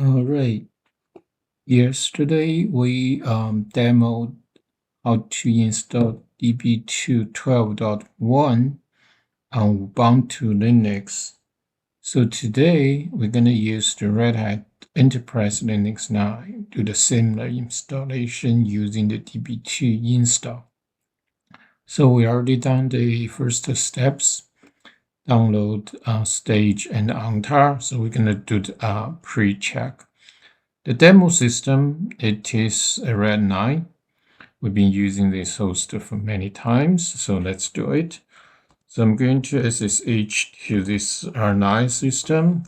All right. Yesterday we demoed how to install Db2 12.1 on Ubuntu Linux. So today we're going to use the Red Hat Enterprise Linux 9 to do the similar installation using the Db2 install. So we already done the first steps, download, stage, and untar. So we're going to do the pre-check. The demo system, it is a Red 9. We've been using this host for many times, so let's do it. So I'm going to SSH to this R9 system.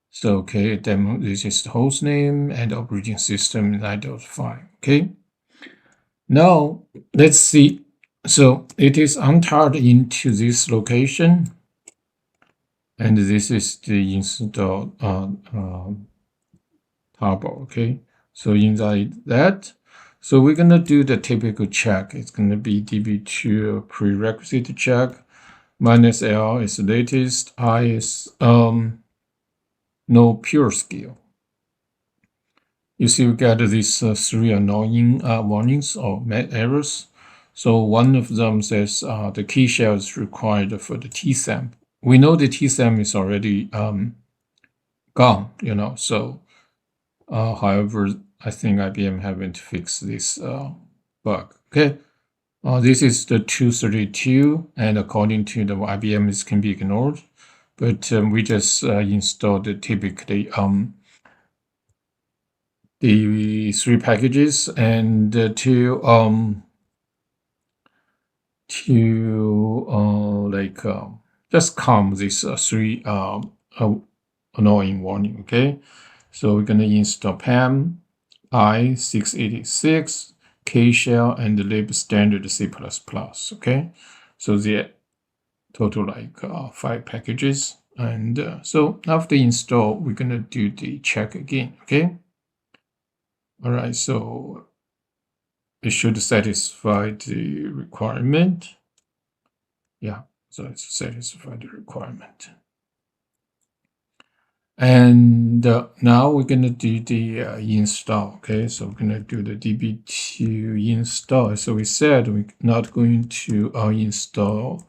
So, okay, demo, this is the host name and operating system 9.5, okay? Now, let's see. So it is untarred into this location, and this is the install table, okay? So inside that, so we're gonna do the typical check. It's gonna be db2 prerequisite check, -l is latest, I is no pure skill. You see, we got these three annoying warnings or errors. So one of them says the key shell is required for the tsam. We know the tsam is already gone, so however, I think IBM haven't fixed this bug. Okay, this is the 232, and according to the IBM, this can be ignored. But we just installed typically the three packages and to just calm this three annoying warning. Okay. So we're going to install PAM, i686, K-shell, and the lib standard C++, okay? So the total 5 packages. And so after install, we're going to do the check again, okay? All right, so it should satisfy the requirement. Yeah, so it's satisfied the requirement. And now we're going to do the install. Okay, so we're going to do the db2 install. So we said we're not going to install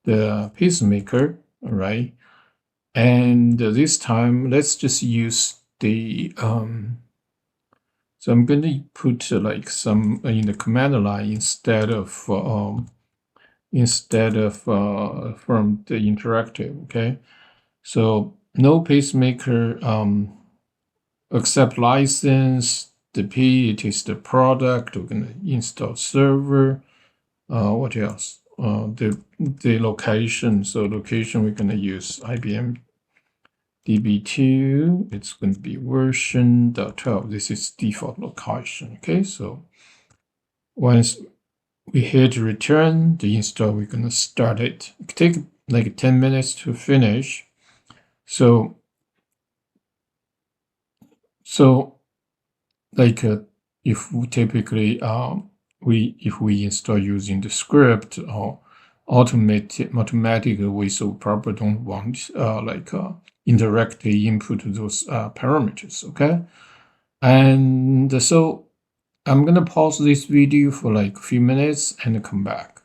the Pacemaker, all right? And this time, let's just use the so I'm going to put some in the command line instead of from the interactive. Okay, so no pacemaker accept license. The P, it is the product. We're gonna install server. What else? The location. So location, we're gonna use IBM Db2. It's going to be version 12. This is default location. Okay, so once we hit return the install, we're gonna start it. It take like 10 minutes to finish. So like if we typically if we install using the script or automatically, we so probably don't want indirectly input those parameters. Okay, and so I'm gonna pause this video for like a few minutes and come back.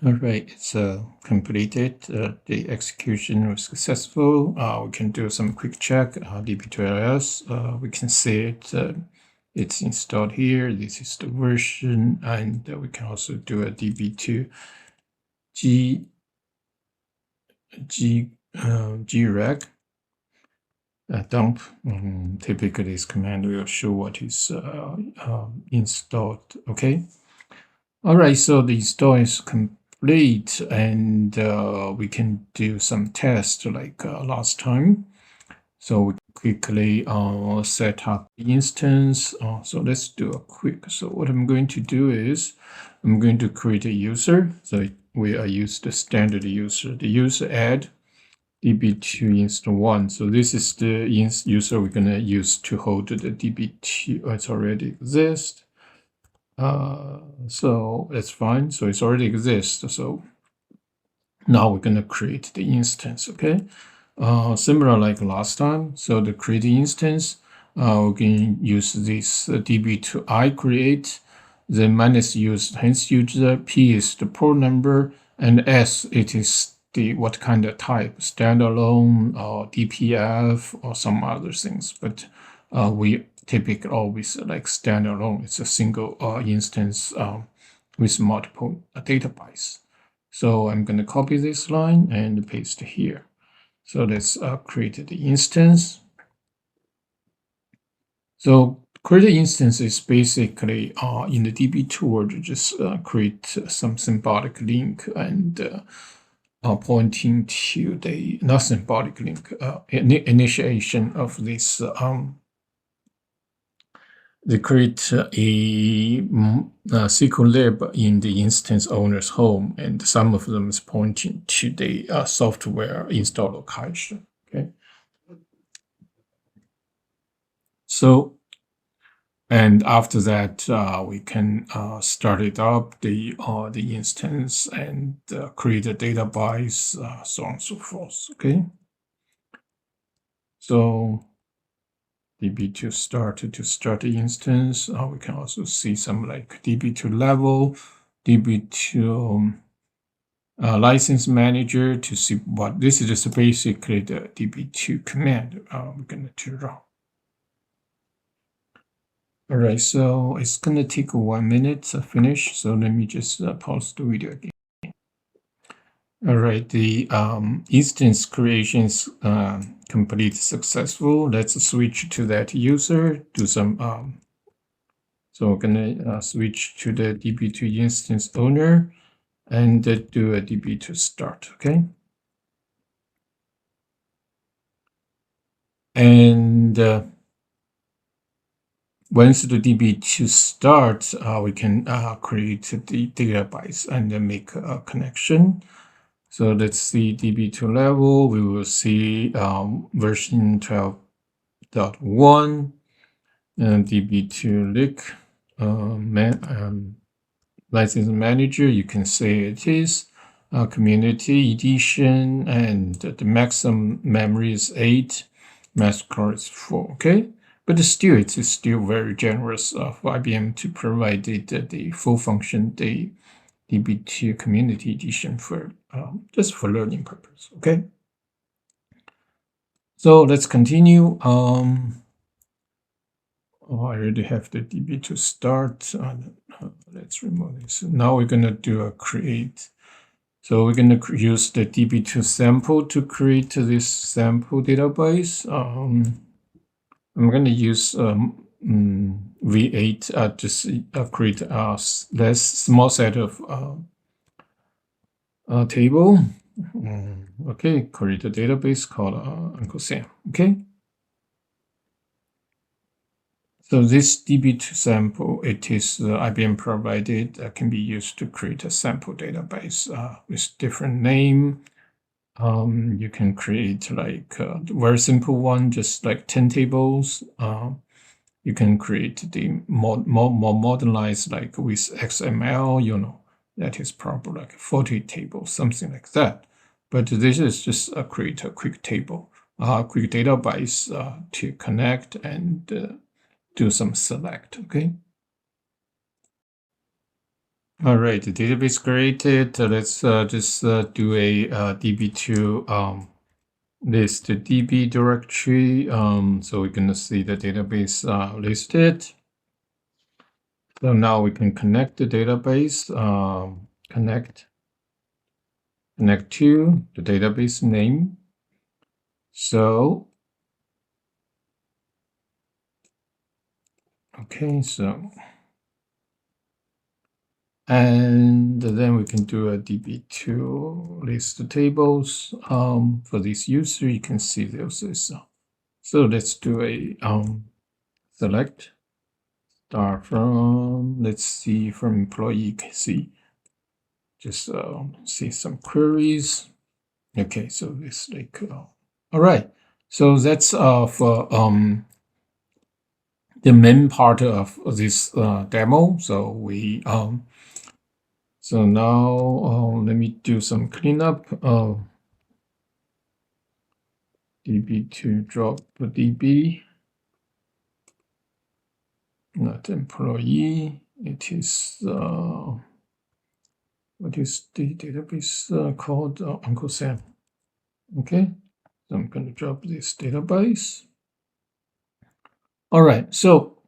All right, it's completed. The execution was successful. We can do some quick check. db2ls, we can see it. It's installed here. This is the version, and we can also do a db2 greg dump. Typically, this command will show what is installed. Okay. All right, so the install is complete, and we can do some tests like last time. So we quickly set up the instance. So let's do a quick. So what I'm going to do is I'm going to create a user. So we use the standard user. The user add db2 inst1. So this is the user we're going to use to hold the db2. It's already exists. So that's fine. So it's already exists. So now we're going to create the instance. Okay. similar like last time. So the create instance, we can use this db2 create, then minus use hence user, p is the port number, and s it is the what kind of type, standalone or DPF or some other things. But we typically always like standalone. It's a single instance with multiple data bytes. So I'm going to copy this line and paste here. So let's create the instance. So create an instance is basically in the DB2 world, just create some symbolic link and pointing to the not symbolic link initiation of this. They create a SQL lib in the instance owner's home, and some of them is pointing to the software install location. Okay. So, and after that, we can start it up the instance and create a database, so on and so forth. Okay. So db2 start to start the instance. We can also see some like db2 level, db2 license manager to see what this is. Just basically the db2 command we're going to run. All right, so it's going to take 1 minute to finish. So let me just pause the video again. All right, the instance creations complete successful. Let's switch to that user, do some, so we're going to switch to the db2 instance owner and do a db2 start, okay? And once the db2 starts, we can create the database and then make a connection. So let's see db2 level. We will see version 12.1 and db2 lic license manager. You can say it is community edition, and the maximum memory is 8, max core is 4. Okay. But still, it is still very generous of IBM to provide the full function, the DB2 Community Edition for just for learning purpose. Okay. So let's continue. I already have the DB2 start. Let's remove this. Now we're gonna do a create. So we're gonna use the DB2 sample to create this sample database. I'm going to use V8 just create a less small set of table. Okay, create a database called Uncle Sam. Okay. So this DB2 sample, it is IBM provided, can be used to create a sample database with different name. You can create like a very simple one, just like 10 tables. You can create the more modernized, like with XML, that is probably like 40 tables, something like that. But this is just create a quick table, quick database to connect and do some select, okay? All right, the database created. Let's just do a db2 list db directory. So we're going to see the database listed. So now we can connect the database, connect to the database name. So, okay, so, and then we can do a db2 list tables. For this user, you can see those. So let's do a select. Start from, let's see, from employee, you can see, just see some queries. Okay, so this like, all right. So that's for the main part of this demo. So we so now let me do some cleanup. db2 drop db, not employee. It is what is the database called? Uncle Sam. Okay, so I'm going to drop this database. All right, so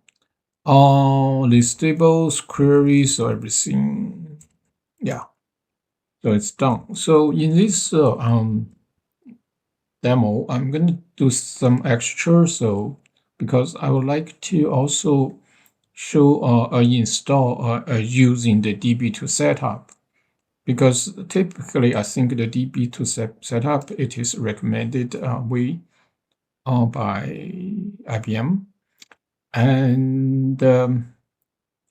list tables, queries, so everything, yeah. So it's done. So in this demo, I'm going to do some extra. So because I would like to also show install using the Db2 setup. Because typically, I think the Db2 setup, it is recommended way by IBM, and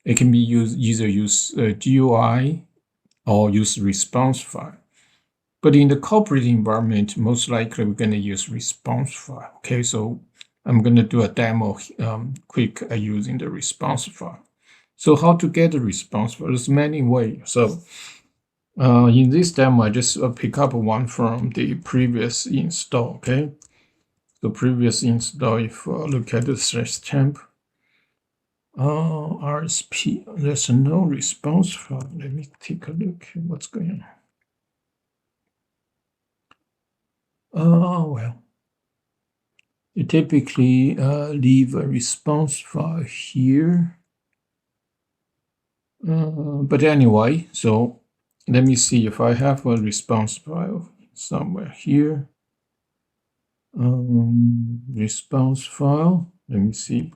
it can be used either use GUI or use response file. But in the corporate environment, most likely we're going to use response file. Okay, so I'm going to do a demo quick using the response file. So how to get the response file? There's many ways. So in this demo, I just pick up one from the previous install. Okay, so previous install, if look at the slash temp, RSP, there's no response file. Let me take a look at what's going on. Oh, well, you typically leave a response file here. But anyway, so let me see if I have a response file somewhere here. Response file, let me see.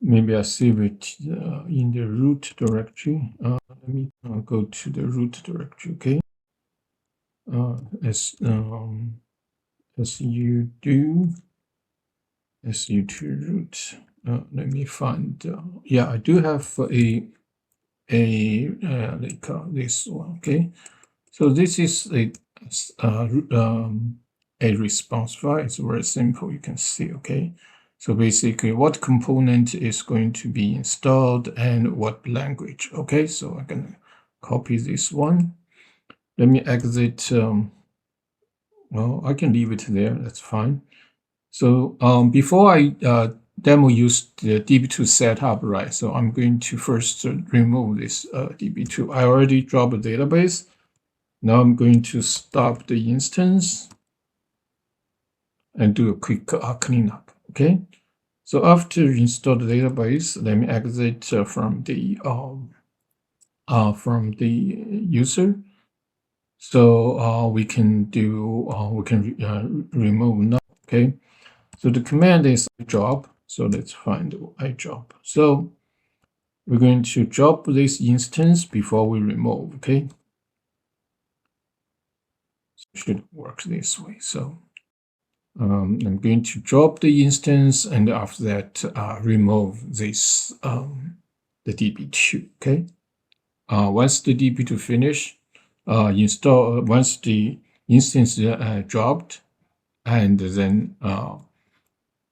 Maybe I save it in the root directory. Let me go to the root directory, okay? As you do root. Let me find. Yeah, I do have like this one. Okay, so this is a response file. It's very simple. You can see. Okay, so basically, what component is going to be installed and what language. Okay, so I'm gonna copy this one. Let me exit. Well, I can leave it there. That's fine. So before I demo use the Db2 setup, right? So I'm going to first remove this Db2. I already dropped a database. Now I'm going to stop the instance and do a quick cleanup. Okay. So after install the database, let me exit from the user. So we can do remove now. Okay. So the command is job. So let's find iJob. So we're going to drop this instance before we remove. Okay. So it should work this way. So I'm going to drop the instance, and after that, remove this the db2. Okay. Once the db2 finish, install. Once the instance dropped, and then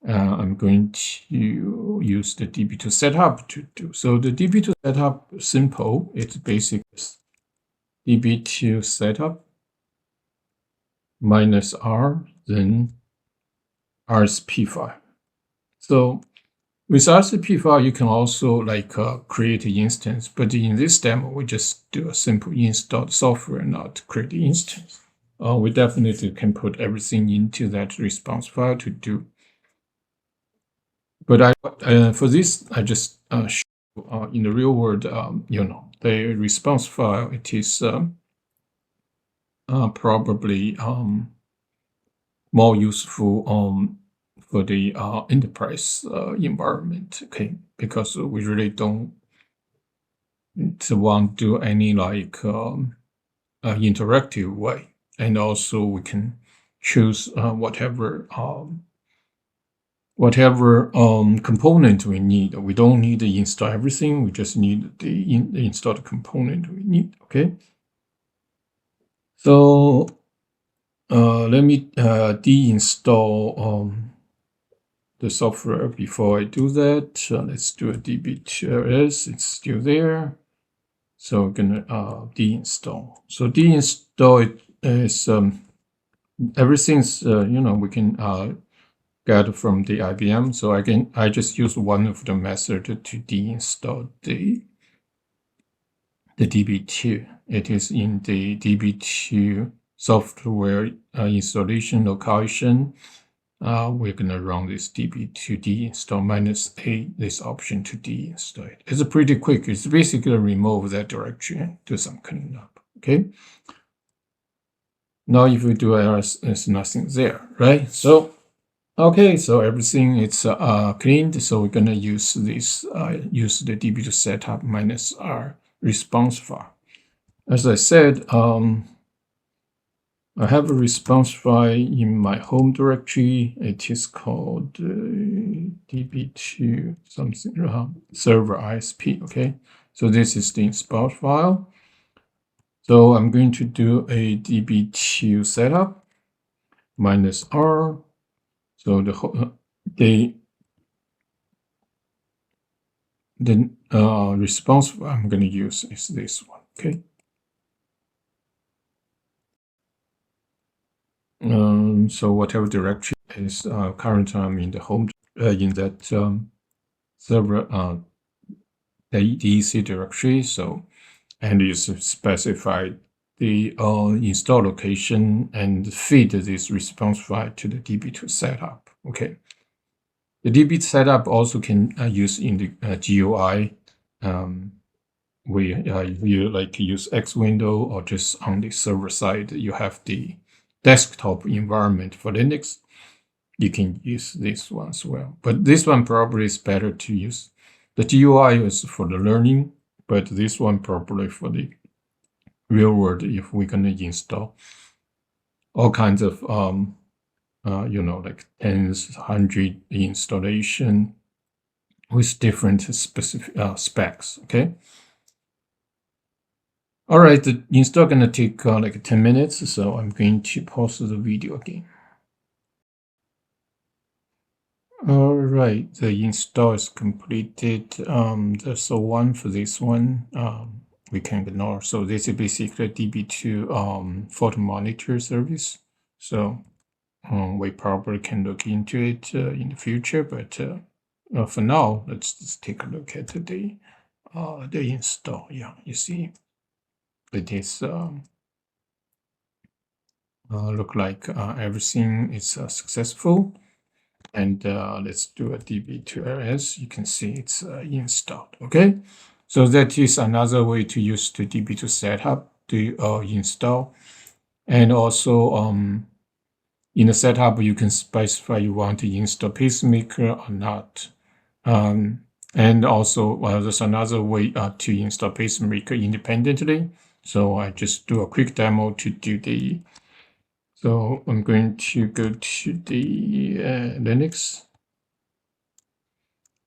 I'm going to use the db2 setup to do. So the db2 setup simple. It's basically db2 setup minus r, then RSP file. So with RSP file, you can also like create an instance. But in this demo, we just do a simple install software, not create an instance. We definitely can put everything into that response file to do. But for this, I just show in the real world, the response file. It is probably more useful for the enterprise environment. Okay, because we really don't want to do any like interactive way, and also we can choose whatever component we need. We don't need to install everything. We just need the installed component we need. Okay. So let me deinstall the software before I do that. Let's do a db2ls. It's still there. So we're gonna deinstall. So deinstall is everything's we can get from the IBM. So I just use one of the method to deinstall the Db2. It is in the Db2 software installation location. We're gonna run this Db2 deinstall -a, this option to deinstall it. It's pretty quick. It's basically remove that directory and do some cleanup. Okay. Now if we do else, there's nothing there, right? So okay, so everything is cleaned. So we're gonna use this use the db2 setup -r response file. As I said, I have a response file in my home directory. It is called db2 something server ISP. Okay, so this is the install file. So I'm going to do a db2 setup -r. So the response I'm going to use is this one. Okay. So whatever directory is currently I'm in the home in that server DEC directory. So and you specify the install location and feed this response file to the db2 setup. Okay. The db setup also can use in the GUI. You like use X window or just on the server side, you have the desktop environment for Linux. You can use this one as well. But this one probably is better to use. The GUI is for the learning, but this one probably for the real world if we're gonna install all kinds of like tens, 100 installation with different specific specs. Okay. All right, the install gonna take like 10 minutes, so I'm going to pause the video again. All right, the install is completed. There's a one for this one. We can ignore. So this is basically db2 photo monitor service. So we probably can look into it in the future, but for now, let's just take a look at the install. Yeah, you see, it is look like everything is successful. And let's do a db2ls. You can see it's installed. Okay, so that is another way to use the db2 setup to install. And also in the setup, you can specify you want to install Pacemaker or not. And also there's another way to install Pacemaker independently. So I just do a quick demo to do the. So I'm going to go to the Linux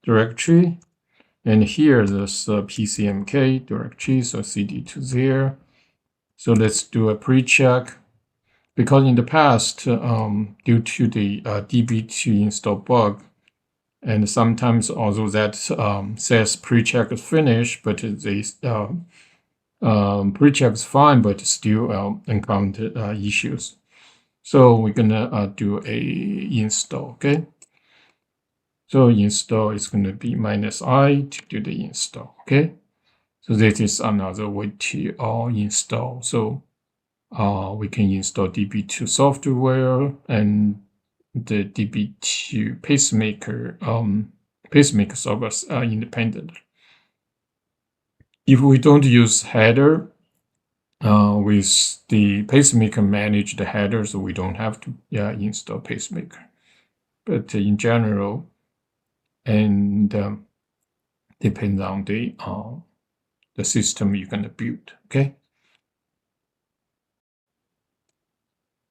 directory, and here there's the PCMK directory, so cd to there. So let's do a pre-check, because in the past, due to the db2 install bug, and sometimes although that says pre-check is finished, but the pre-check is fine, but still encounter issues. So we're gonna do a install. Okay. So install is going to be -i to do the install. Okay. So that is another way to install. So we can install db2 software and the db2 pacemaker servers independently. If we don't use header with the pacemaker manage the headers, so we don't have to install pacemaker. But in general, and depends on the system you're gonna build. Okay.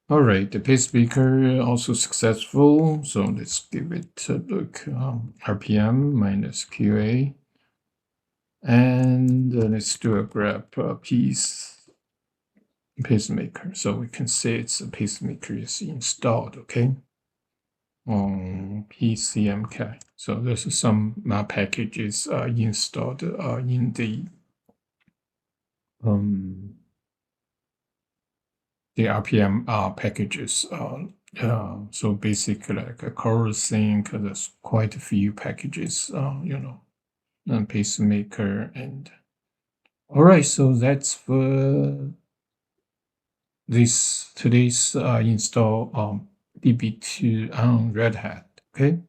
All right, the pacemaker also successful. So let's give it a look. RPM -QA, and let's do a grab piece pacemaker, so we can see it's a pacemaker is installed. Okay. On PCMK. So there's some packages installed in the the RPM packages. So basically, like a core sync, there's quite a few packages, and Pacemaker and. All right, so that's for this today's install db2 on Red Hat. Okay.